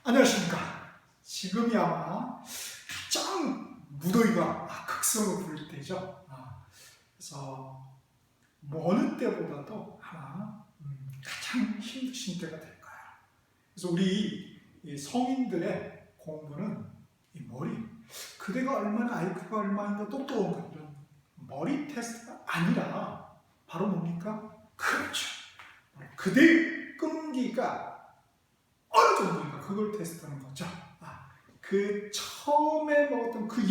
안녕하십니까. 지금이 아마 가장 무더위가 극성을 부릴 때죠. 그래서 어느 때보다도 아마 가장 힘드신 때가 될 거예요. 그래서 우리 성인들의 공부는 이 머리, 그대가 얼마나 IQ가 얼마나 똑똑한가 이런 머리 테스트가 아니라 바로 뭡니까? 그렇죠. 그대의 끈기가 어느 정도인가 그걸 테스트하는 거죠. 그 처음에 먹었던 그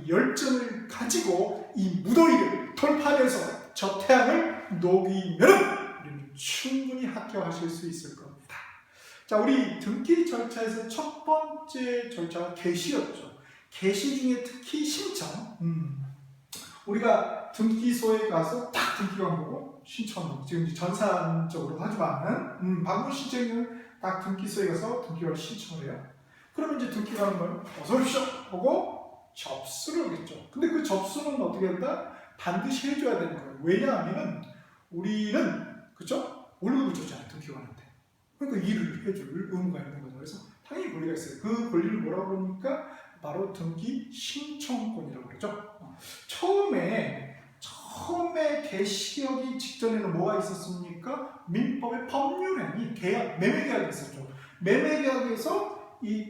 열정을 가지고 이 무더위를 돌파해서 저 태양을 녹이면 우리는 충분히 합격하실 수 있을 겁니다. 자, 우리 등기 절차에서 첫 번째 절차가 개시였죠. 개시 중에 특히 신청. 우리가 등기소에 가서 딱 등기관 보고 신청하고, 지금 전산적으로 하지만 방문 신청은 딱 등기소에 가서 등기관을 신청을 해요. 그러면 이제 등기관은 어서 오십시오 하고 접수를 하겠죠. 근데 그 접수는 어떻게 한다? 반드시 해줘야 되는 거예요. 왜냐하면 우리는 그죠? 월급을 줬잖아요, 등기관한테. 그러니까 일을 해줄 의무가 있는 거죠. 그래서 당연히 권리가 있어요. 그 권리를 뭐라고 그러니까 바로 등기 신청권이라고 그러죠. 처음에 개시하기 직전에는 뭐가 있었습니까? 민법의 법률행위, 계약, 매매계약이 있었죠. 매매계약에서 이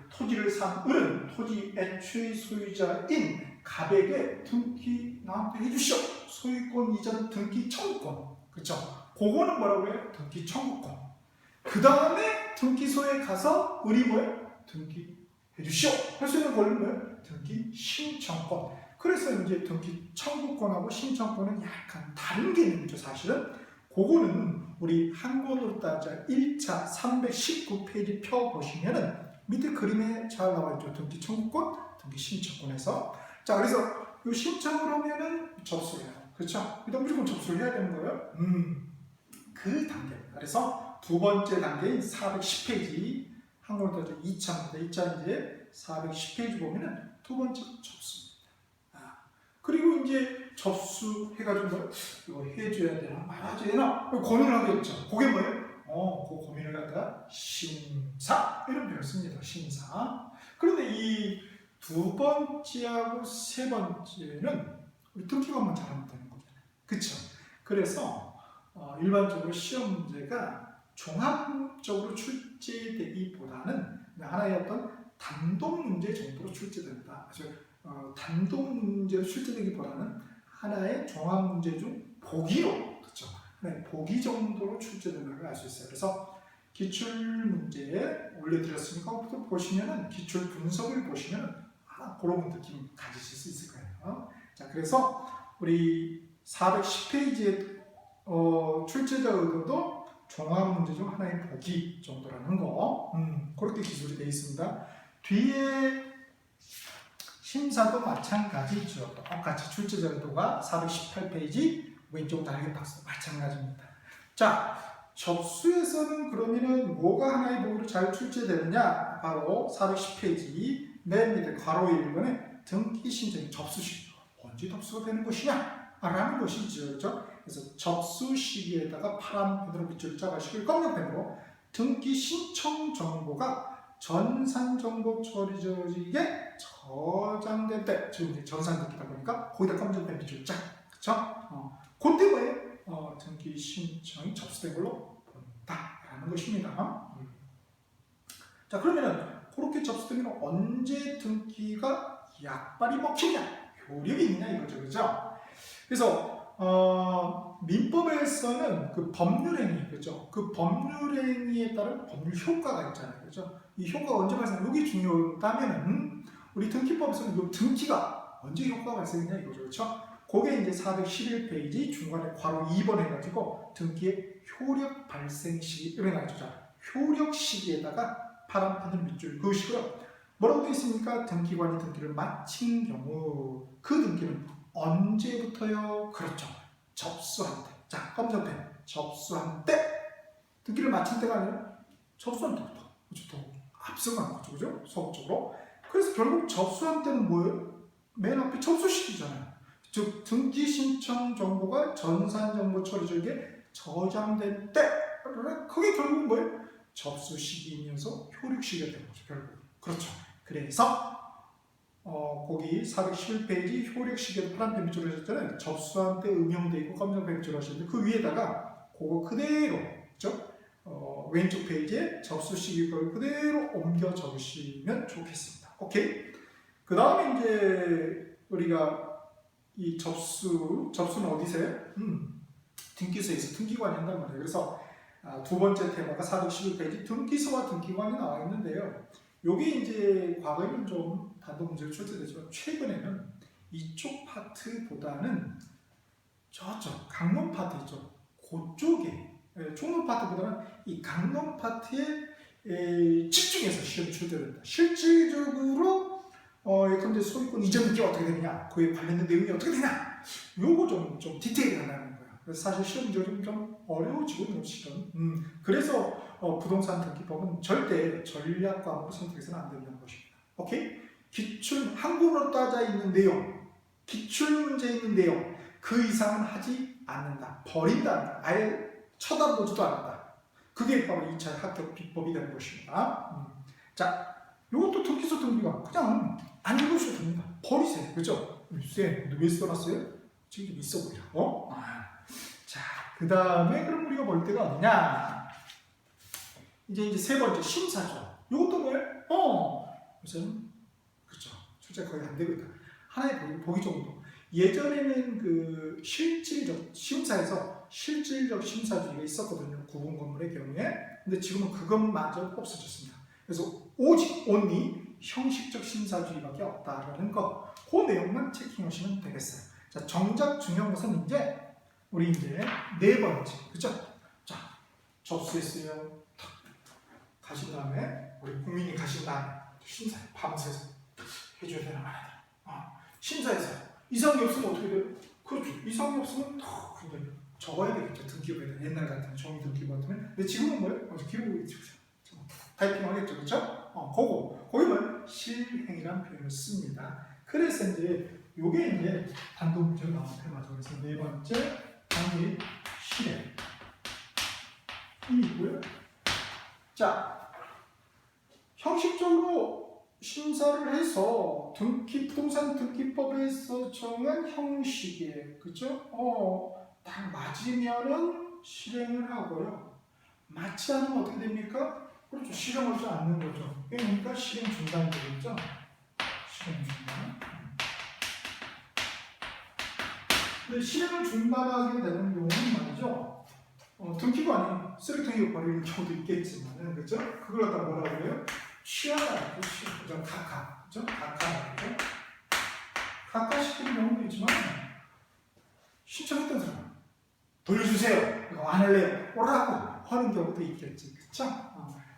토지를 산 을은 토지 애초의 소유자인 갑에게 등기 나한테 해주시오. 소유권 이전 등기 청구권. 그렇죠? 그거는 뭐라고 해요? 등기 청구권. 그 다음에 등기소에 가서 을이 뭐예요? 등기 해주시오. 할 수 있는 권리는 뭐예요? 등기 신청권. 그래서 이제 등기 청구권하고 신청권은 약간 다른 개념이죠, 사실은. 그거는 우리 한권으로 따져 1차 319페이지 펴 보시면은 밑에 그림에 잘 나와 있죠. 등기 청구권, 등기 신청권에서. 자, 그래서 이 신청을 하면은 접수를 해요. 그렇죠? 일단 무조건 접수를 해야 되는 거예요. 그 단계입니다. 그래서 두 번째 단계인 410페이지 한국어로 따져 2차입니다. 2차 이제 410페이지 보면은 두 번째 접수입니다. 그리고 이제 접수해가지고 이거 해줘야 되나 말아야 되나 고민을 하겠죠. 그게 뭐예요? 그 고민을 갖다가 심사 이런 표현을 씁니다. 심사. 그런데 이 두 번째하고 세 번째는 우리 등기관만 잘하면 되는 거잖아요. 그렇죠? 그래서 일반적으로 시험 문제가 종합적으로 출제되기보다는 하나의 어떤 단독 문제 정도로 출제된다. 단독 문제로 출제되기보다는 하나의 종합 문제 중 보기로, 그렇죠? 네, 보기 정도로 출제되는 걸 알 수 있어요. 그래서 기출 문제에 올려드렸으니까 보시면은 기출 분석을 보시면 그런 느낌 가지실 수 있을 거예요. 자, 그래서 우리 410페이지에 출제자 의도도 종합 문제 중 하나의 보기 정도라는 거, 그렇게 기술이 되어 있습니다. 뒤에 심사도 마찬가지죠. 똑같이 출제자 의도가 418페이지 왼쪽 날개 박스 마찬가지입니다. 자, 접수에서는 그러면은 뭐가 하나의 보기로 잘 출제되느냐? 바로 410페이지 맨 밑에 괄호 1번에 등기 신청 접수 시기 언제 접수가 되는 것이냐? 라는 것이죠. 그렇죠? 그래서 접수 시기에다가 파란 펜으로 밑줄 짜가시고 검정 펜으로 등기 신청 정보가 전산정보 처리저지에 저장될 때, 지금 전산 듣기다 보니까 거기다 검정 펜 밑줄 짜. 그렇죠? 그때 뭐예요? 등기 신청이 접수된 걸로 본다라는 것입니다. 자, 그러면은 그렇게 접수되면 언제 등기가 약발이 먹히냐, 효력이 있냐 이거죠, 그죠? 그래서 민법에서는 그 법률행위, 그죠? 그 법률행위에 따른 법률 효과가 있잖아요, 그죠? 이 효과가 언제 발생? 이게 중요하다면은 우리 등기법에서는 이 등기가 언제 효과가 발생했냐 이거죠, 그렇죠? 그게 이제 411페이지 중간에 괄호 2번 해가지고 등기의 효력 발생 시기 이렇게 나와있죠. 효력 시기에다가 파란 펜을 밑줄 그으시고요. 뭐라고 되어 있습니까? 등기관이 등기를 마친 경우 그 등기는 언제부터요? 그렇죠. 접수한 때. 자, 검정 펜. 접수한 때. 등기를 마친 때가 아니라 접수한 때부터. 그렇죠. 앞서간 거죠. 그죠? 수업적으로. 그래서 결국 접수한 때는 뭐예요? 맨 앞에 접수 시기잖아요. 즉, 등기 신청 정보가 전산정보 처리저기에 저장된 때. 그게 결국 뭐예요? 접수식이면서 효력식이 되는 거죠, 결국. 그렇죠. 그래서 거기 411페이지 효력식에도 파란펜 밑줄을 하셨잖아요. 접수한 때 음영돼 있고 검정펜 밑줄을 하셨는데 그 위에다가 그거 그대로, 그죠? 왼쪽 페이지에 접수식이 걸 그대로 옮겨 적으시면 좋겠습니다. 오케이? 그 다음에 이제 우리가 이 접수는 어디서요? 등기소에서 등기관이 한단 말이에요. 그래서 두 번째 테마가 411페이지 등기소와 등기관이 나와 있는데요. 요게 이제 과거에는 좀 단독 문제로 출제되지만 최근에는 이쪽 파트보다는 저쪽 강론 파트 있죠. 그쪽에 총론 파트보다는 이 강론 파트에 집중해서 시험이 출제된다. 실질적으로 예컨대 소유권 이전 게 어떻게 되느냐, 그에 관련된 내용이 어떻게 되냐, 요거 좀 디테일하다는 거예요. 그래서 사실 시험 문제가 좀 어려워지고 있는 실은. 그래서 부동산 등기법은 절대 전략 과목으로 선택해서는 안 된다는 것입니다. 오케이? 기출 한국어로 따져 있는 내용, 기출 문제 있는 내용 그 이상은 하지 않는다. 버린다. 아예 쳐다보지도 않는다. 그게 바로 2차 합격 비법이 되는 것입니다. 자, 이것도 등기소 등기관 그냥 안 읽으셔도 됩니다. 버리세요. 그죠? 쌤, 왜 써놨어요? 지금 좀 있어 보이라. 자, 그 다음에 그럼 우리가 볼 때가 어디냐? 이제 세 번째 심사죠. 이것도 뭐예요? 우선 그렇죠. 출제 거의 안 되고 있다. 하나의 보기 정도. 예전에는 그 실질적 심사에서 실질적 심사주의가 있었거든요. 구분 건물의 경우에. 근데 지금은 그것마저 없어졌습니다. 그래서 오직 only 형식적 심사주의밖에 없다라는 거, 그 내용만 체킹하시면 되겠어요. 자, 정작 중요한 것은 이제 우리 이제 네 번째, 그죠? 자, 접수했어요. 탁 가신 다음에 우리 국민이 가신 다음에 심사에 밤새서 해줘야 되나 말이야. 심사에서 이상이 없으면 어떻게 돼요? 그렇죠. 이상이 없으면 더 굉장히 적어야 되겠죠. 등기부에다 옛날 같은 종이 등기부 같으면. 근데 지금은 뭐예요? 기록을 찍으세요. 타이핑하겠죠, 그렇죠? 거기 뭐 실행이라는 표현을 씁니다. 그래서 이제 요게 이제 단독 문제로 나온 테마죠. 그래서 네 번째 단위 실행이고요. 자, 형식적으로 심사를 해서 부동산 등기법에서 정한 형식이에요, 그렇죠? 딱 맞으면은 실행을 하고요. 맞지 않으면 어떻게 됩니까? 그렇죠. 실행하지 않는 거죠. 그러니까 실행 중단이 되겠죠. 실행 중단. 근데 실행을 중단하게 되는 경우는 말이죠. 등기관이 쓰레기통에 버리는 경우도 있겠지만은, 그죠? 그걸 갖다 뭐라고 그래요? 취하다. 그죠? 각하. 그죠? 각하죠. 각하시키는 경우도 있지만, 신청했던 사람 돌려주세요. 이거 안 할래요. 오라고 하는 경우도 있겠지. 그쵸?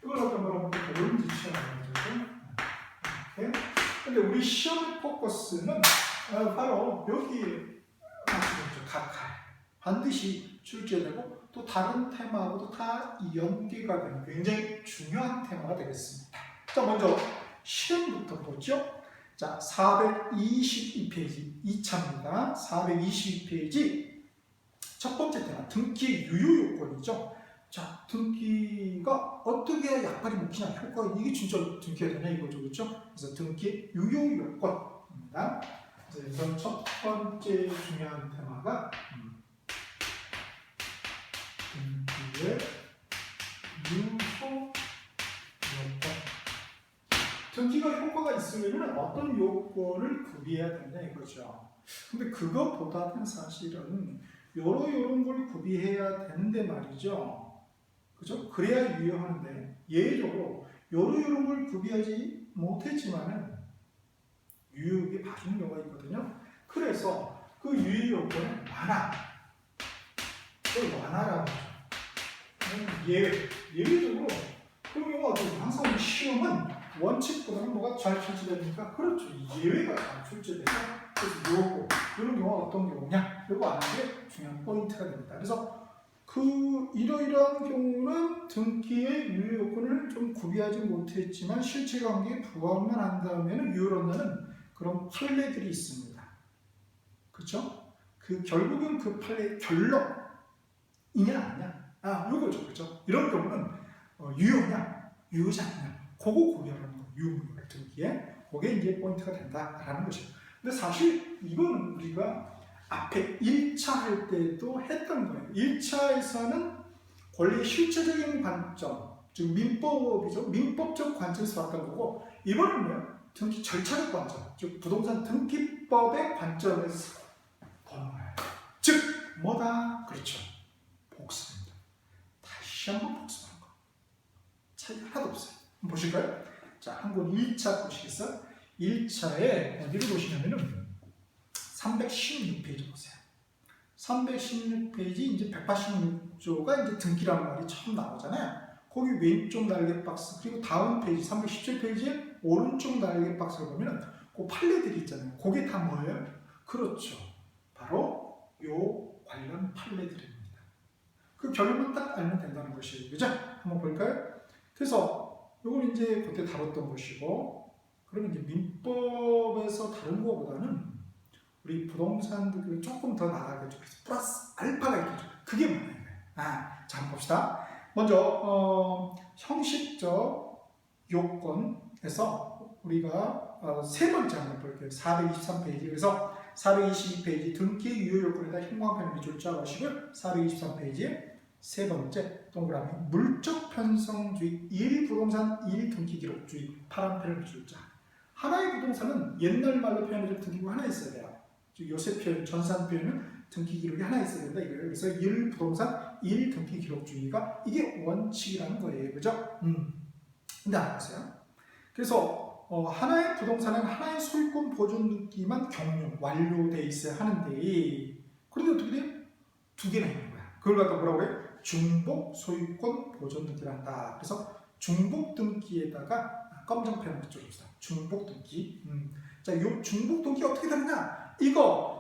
이걸 갖다 뭐라고 옳은지 취하는 거죠. 근데 우리 시험의 포커스는 바로 여기에 맞추겠죠. 각하. 반드시 출제되고 또 다른 테마하고도 다 연계가 되는 굉장히 중요한 테마가 되겠습니다. 자, 먼저 실행부터 보죠. 자, 422페이지 2차입니다. 422페이지 첫 번째 테마 등기 유효 요건이죠. 자, 등기가 어떻게 해야 약발이 먹히냐, 효과가 이게 진짜 등기가 되냐 이거죠, 그렇죠? 그래서 등기 유효 요건입니다. 그래서 첫 번째 중요한 테마가 등기의 유효 요건. 등기가 효과가 있으려면 어떤 요건을 구비해야 되냐 이거죠. 근데 그것보다는 사실은 요런 걸 구비해야 되는데 말이죠. 그죠? 그래야 유효하는데 예외적으로 요런 걸 구비하지 못했지만은 유효하게 봐주는 경우가 있거든요. 그래서 그 유효 요건은 완화. 그걸 완화라고 하죠. 예외적으로 그런 경우가 어떻게 항상 시험은 원칙보다는 뭐가 잘 출제됩니까? 그렇죠. 예외가 잘 출제돼서 그래서 이런 경우가 어떤 경우냐? 이거 아는 게 중요한 포인트가 됩니다. 그래서 이러이러한 경우는 등기의 유효 요건을 좀 구비하지 못했지만 실체 관계에 부합만 한다면 유효한다는 그런 판례들이 있습니다. 그렇죠? 결국은 그 판례의 결론이냐 아니냐? 요거죠, 그렇죠? 이런 경우는 유효냐, 유효지 않냐, 그거 고려하는 거예요. 유효물 등기에. 그게 이제 포인트가 된다라는 것이에요. 근데 사실 이거는 우리가 앞에 1차 할 때도 했던 거예요. 1차에서는 권리의 실체적인 관점, 즉 민법이죠. 민법적 관점에서 봤던 거고, 이번에는요, 등기 절차적 관점, 즉 부동산 등기법의 관점에서 보는 거예요. 즉 뭐다? 그렇죠. 복습입니다. 다시 한번 복습하는 거. 차이가 하나도 없어요. 한번 보실까요? 자, 한번 1차 보시겠어요? 1차에 어디를 보시냐면은 316페이지 보세요. 316페이지 이제 186조가 이제 등기라는 말이 처음 나오잖아요. 거기 왼쪽 날개 박스, 그리고 다음 페이지 317페이지에 오른쪽 날개 박스를 보면은 그 판례들이 있잖아요. 그게 다 뭐예요? 그렇죠. 바로 요 관련 판례들입니다. 그 결론만 딱 알면 된다는 것이에요. 그죠? 한번 볼까요? 그래서 요건 이제 그때 다뤘던 것이고, 그러면 이제 민법에서 다른 것보다는 우리 부동산들 조금 더 나아가겠죠. 그래서 플러스 알파가 있겠죠. 그게 뭐예요? 자, 한번 봅시다. 먼저 형식적 요건에서 우리가 세 번째 한번 볼게요. 423페이지. 그래서 422페이지 등기 유효 요건에다 형광펜을 줄자 하시고요. 423페이지에 세 번째 동그라미 물적 편성주의 1 부동산 1 등기 기록주의 파란 펜을 줄자. 하나의 부동산은 옛날 말로 표현해줄 등기부 하나 있어야 돼요. 요새 표현, 전산 표현은 등기 기록이 하나 있어야 된다 이거예요. 그래서 1 부동산 1 등기 기록주의가 이게 원칙이라는 거예요. 그죠? 근데 안 보세요. 그래서 하나의 부동산은 하나의 소유권 보존 등기만 격려, 완료돼 있어야 하는데, 그런데 어떻게 돼요? 두 개나 있는 거야. 그걸 갖다 뭐라고 해요? 중복 소유권 보존 등기를 한다. 그래서 중복 등기에다가 검정펜을 붙여줍시다. 중복 등기. 자, 요 중복 등기 어떻게 되느냐? 이거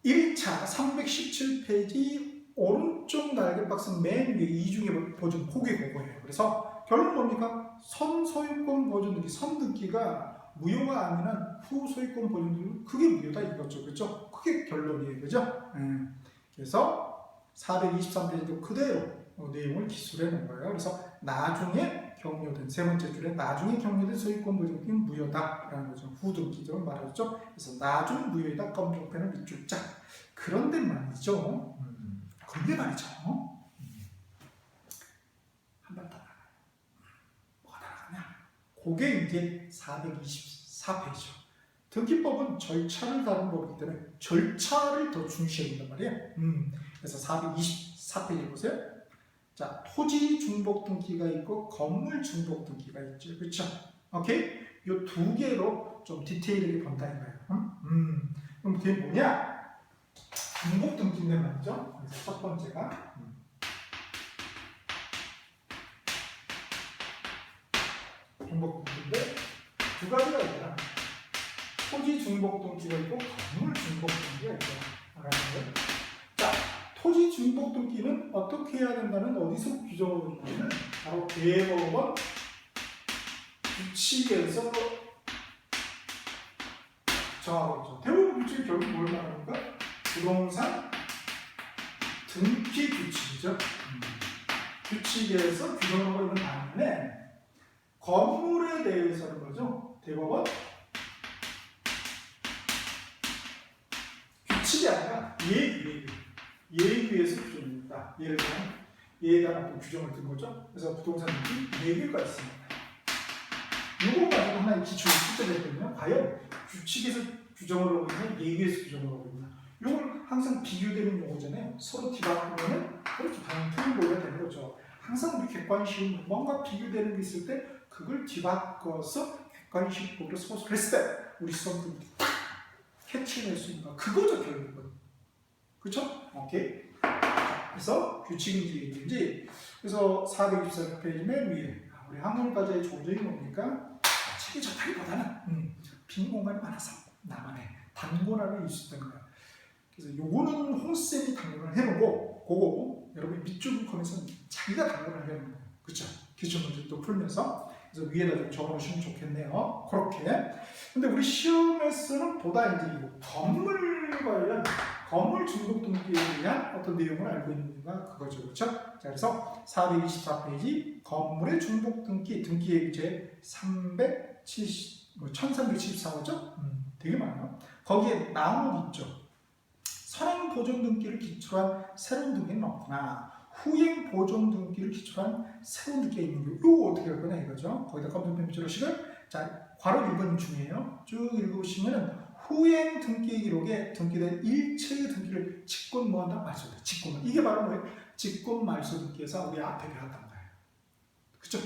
1차 317페이지 오른쪽 날개 박스 맨 위에 이중의 보존, 그게 그거예요. 그래서 결론 뭡니까? 선소유권 보존 등기, 선등기가 무효가 아니면 후소유권 보존 등기, 그게 무효다 이거죠. 그렇죠? 그게 결론이에요. 그죠? 그래서 423페이지도 그대로 내용을 기술해 놓은 거예요. 그래서 나중에 격려된, 세 번째 줄에 나중에 격려된 소유권 보존 등기는 무효다라는 거죠. 후등기적으로 말하죠. 그래서 나중 무효에다 검정펜을 밑줄 짝. 그런데 말이죠. 그런데 말이죠. 한 번 더 나가요. 뭐가 나가냐? 그게 이제 424페이지죠. 등기법은 절차를 다룬 법이기 때문에 절차를 더 중시해야 된단 말이에요. 그래서 424페이지 보세요. 자, 토지 중복 등기가 있고 건물 중복 등기가 있죠. 그렇죠? 오케이? 이 두 개로 좀 디테일하게 본다 이거예요. 그럼 그게 뭐냐? 중복 등기인데 말이죠. 그래서 첫 번째가 중복 등기인데 두 가지가 있잖아. 토지 중복 등기가 있고 건물 중복 등기가 있잖아. 자, 토지 중복 등기는 어떻게 해야 된다는 어디서 규정을 두냐면 바로 대법원 규칙에서 정하고 있죠. 대법원 규칙이 결국 뭘 말합니까? 부동산 등기 규칙이죠. 규칙에서 규정하고 있는 반면에 건물에 대해서는 거죠. 대법원 규칙이 아니라 예규에서 규정입니다. 예를 들면 예에다가 또 규정을 든 거죠. 그래서 부동산 등기 예규가 있습니다. 이거 가지고 하나의 기초를 숙제됐거든요. 과연 규칙에서 규정을 하고 있냐, 예규에서 규정을 하고 있냐. 이건 항상 비교되는 용어잖아요. 서로 뒤바꾸면 그렇게 방통을 보여야 되는 거죠. 항상 우리 객관식은 뭔가 비교되는 게 있을 때 그걸 뒤바꿔서 객관식법으로 소설을 했을 때 우리 수험들이 캐치해낼 수 있는 거, 그거죠 결국은. 그렇죠? 오케이. 그래서 규칙인지 얘기인지. 그래서 424페이지 맨 위에 우리 한글과제의 조정이 뭡니까? 책이 좋다기보다는 빈 공간이 많아서 나만의 단권함이 있을 수 있는 거야. 그래서 요거는 홍쌤이 단권을 해놓고 그거 여러분이 밑줄 코너에서 자기가 단권을 해놓는 거예요. 그렇죠? 기출 문제도 풀면서. 그래서 위에다 좀 적어놓으시면 좋겠네요. 그렇게. 근데 우리 시험에서는 보다 이제 건물 관련 건물 중복 등기에 대한 어떤 내용을 알고 있는가 그거죠. 그렇죠? 자, 그래서 424페이지 건물의 중복 등기 등기예제 1374호죠? 되게 많아요. 거기에 나온 있죠. 선행 보존 등기를 기초로 한 새로운 등기는 없구나. 후행 보존 등기를 기초로 한 새로운 등기가 있는 거. 이거 어떻게 할 거냐 이거죠. 거기다 검증된 비주얼식을 자 괄호 1번 중이에요. 쭉 읽어보시면은 후행 등기 기록에 등기된 일체의 등기를 직권 뭐한다? 말소다. 직권. 이게 바로 뭐예요? 직권 말소 등기에서 우리 앞에 배웠던 거예요. 그죠?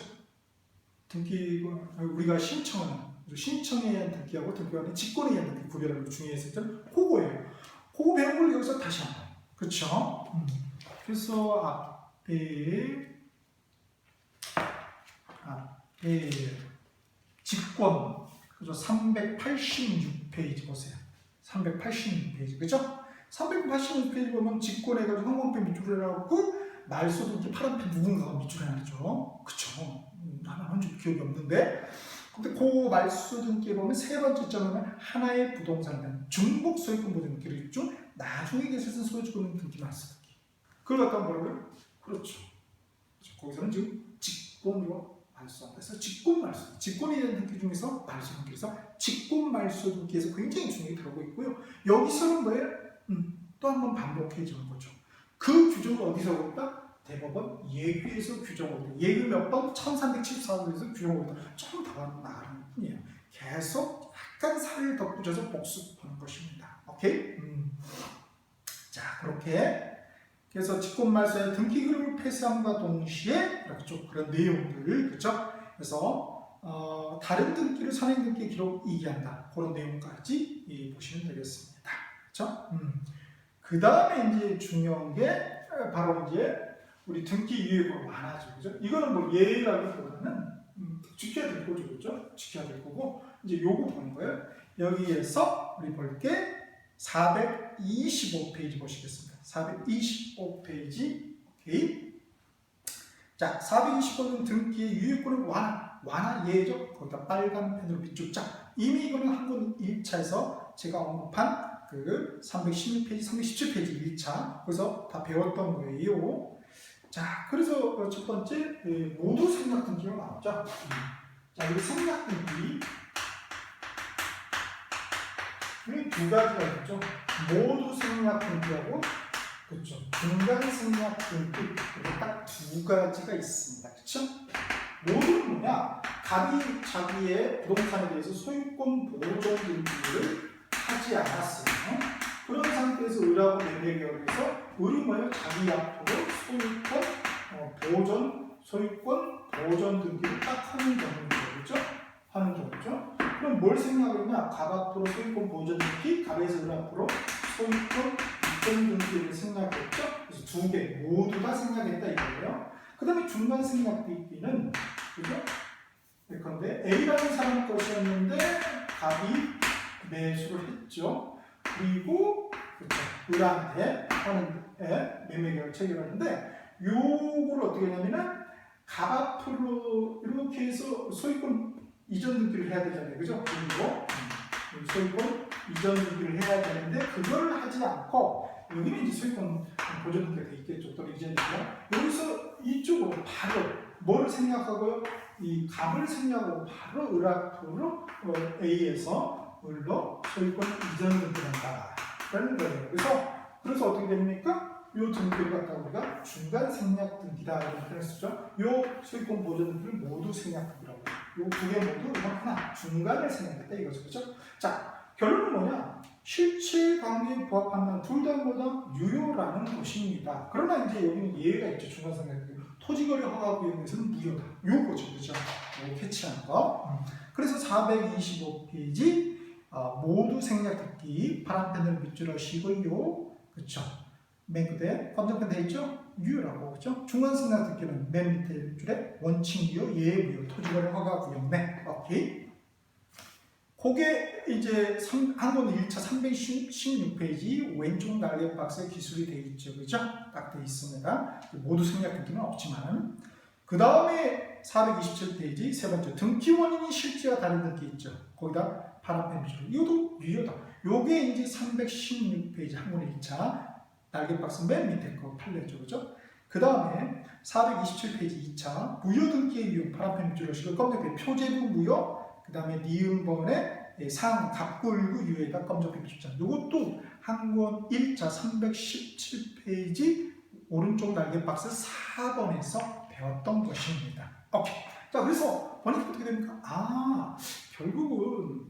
등기 우리가 신청에 의한 등기하고 등기에 의한 직권에 의한 등기 구별하는 거 중요했었죠. 그거예요. 그거 배운 걸 여기서 다시 한번. 그렇죠? 그래서 앞에 직권 그죠? 386페이지 보세요. 386페이지 그죠? 386페이지 보면 직권에 가지고 항공표 밑줄을 해갖고 말소 등기 파란펜 누군가가 밑줄을 해놨죠. 그쵸? 나는 한줄 기억이 없는데. 근데 그 말소 등기에 보면 세 번째 점은 하나의 부동산은 중복 소유권 보존 등기를 있죠. 나중에 계속해서 소유권 등기 말소 등기. 그걸 갖다 뭐라고요? 그렇죠. 거기서는 지금 직권으로 말소한다. 그래서 직권 말소. 직권에 대한 등기 중에서 말소 등기에서 직권 말소 등기에서 굉장히 중요하게 들어오고 있고요. 여기서는 뭐예요? 또 한 번 반복해 주는 거죠. 그 규정을 어디서 볼까? 대법원 예규에서 규정을 예규 몇 번? 1374호에서 규정을 좀 더 나가는 뿐이에요. 계속 약간 살을 덧붙여서 복습하는 것입니다. 오케이? 자 그렇게 그래서 직권말소의 등기 기록을 폐쇄함과 동시에 이렇게 좀 그런 내용들 그렇죠? 그래서 다른 등기를 선행 등기 기록 이기한다 그런 내용까지 보시면 되겠습니다. 그렇죠? 그 다음에 이제 중요한 게 바로 이제 우리 등기 유예가 많아져, 그죠? 이거는 뭐 예라기보다는 지켜야 될 거죠, 그죠? 지켜야 될 거고 이제 요거 보는 거예요. 여기에서 우리 볼 게 425페이지 보시겠습니다. 425페이지, 오케이. 자, 425는 등기의 유예권의 완화 예죠. 거기다 빨간 펜으로 밑줄 자. 이미 이거는 한군 1차에서 제가 언급한 그 316페이지, 317페이지 1차 그래서 다 배웠던 거예요. 자, 그래서 첫 번째 모두 생략 등기가 나왔죠. 자, 이 생략 등기 두 가지가 있죠. 모두 생략 등기하고 그렇죠. 중간 생략 등기 이렇게 딱 두 가지가 있습니다. 그렇죠? 모두는 뭐냐? 갑이 자기의 부동산에 대해서 소유권 보존 등기를 하지 않았어요. 그런 상태에서 의뢰하고 매매 계약에서 의뢰 뭐예요? 자기 앞으로 소유권 보존 등기를 딱 하는 경우죠. 하는 경우죠. 그럼 뭘 생략하느냐? 갑 앞으로 소유권 보존 등기, 갑에서 의뢰 앞으로 소유권 이전 등기를 생략했죠. 그래서 두 개 모두 다 생략했다 이거예요. 그 다음에 중간 생략 등기는 그죠? 그런데 A라는 사람 것이었는데 갑이 매수를 했죠. 그리고 그렇죠. 의뢰한테 하는 매매 계약을 체결하는데 요걸 어떻게 하냐면은 갑 앞으로 이렇게 해서 소유권 이전 등기를 해야 되잖아요. 그죠? 그리고 소유권 이전 등기를 해야 되는데 그걸 하지 않고 여기는 이제 소유권 보존 등기가 돼 있겠죠. 또 이전 등기가 여기서 이쪽으로 바로 뭐를 생략하고요? 이 갑을 생략하고 바로 의뢰 앞으로 A에서 을로 소유권 이전 등기를 한다라는 거예요. 그래서 어떻게 됩니까? 요 등기를 갖다가 우리가 중간 생략 등기다 이런 표현을 쓰죠. 요 소유권 보존 등기를 모두 생략 등기라고. 요 두 개 모두 하나 중간을 생략했다 이거죠. 그렇죠? 자, 결론은 뭐냐? 실체 관계에 부합하는 둘 다 뭐다? 유효라는 것입니다. 그러나 이제 여기는 예외가 있죠. 중간 생략 등기. 토지거래 허가구역에서는 무효다. 요거죠. 그렇죠? 요 캐치하는 거. 그래서 425페이지 모두 생략 등기 파란펜을 밑줄어 시고요. 그렇죠? 맨 끝에 검정펜 돼 있죠? 유효라고 그렇죠? 중간 생략 등기는 맨 밑에 줄에 원칙 유효, 예외 무효, 토지거래 허가 구역 내. 오케이. 그게 이제 한권 1차 316페이지 왼쪽 날개 박스에 기술이 돼 있죠, 그렇죠? 딱 돼 있습니다. 모두 생략 등기는 없지만 그 다음에 427페이지 세 번째 등기 원인이 실제와 다른 등기 있죠. 거기다 파라페미줄. 이것도 유효다. 요게 이제 316페이지 학문의 1차 날개박스 맨 밑에 거 판례죠. 그죠? 그 다음에 427페이지 2차 무효 등기의 유형 파라페미줄로식을 검정색 표제부 무효 그 다음에 니은번의 상 갑골구 유효에다 검정색 표시장. 요것도 학문 1차 317페이지 오른쪽 날개박스 4번에서 배웠던 것입니다. 오케이. 자, 그래서 보니까 어떻게 됩니까? 아, 결국은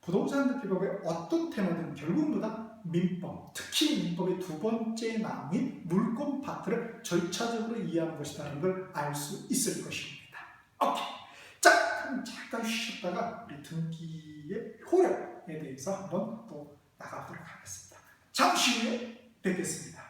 부동산 대표법의 어떤 테마든 결국은 뭐다? 민법, 특히 민법의 두 번째 나무인 물권 파트를 절차적으로 이해하는 것이라는 걸 알 수 있을 것입니다. 오케이. 자, 그럼 잠깐 쉬었다가 우리 등기의 효력에 대해서 한번 또 나가보도록 하겠습니다. 잠시 후에 뵙겠습니다.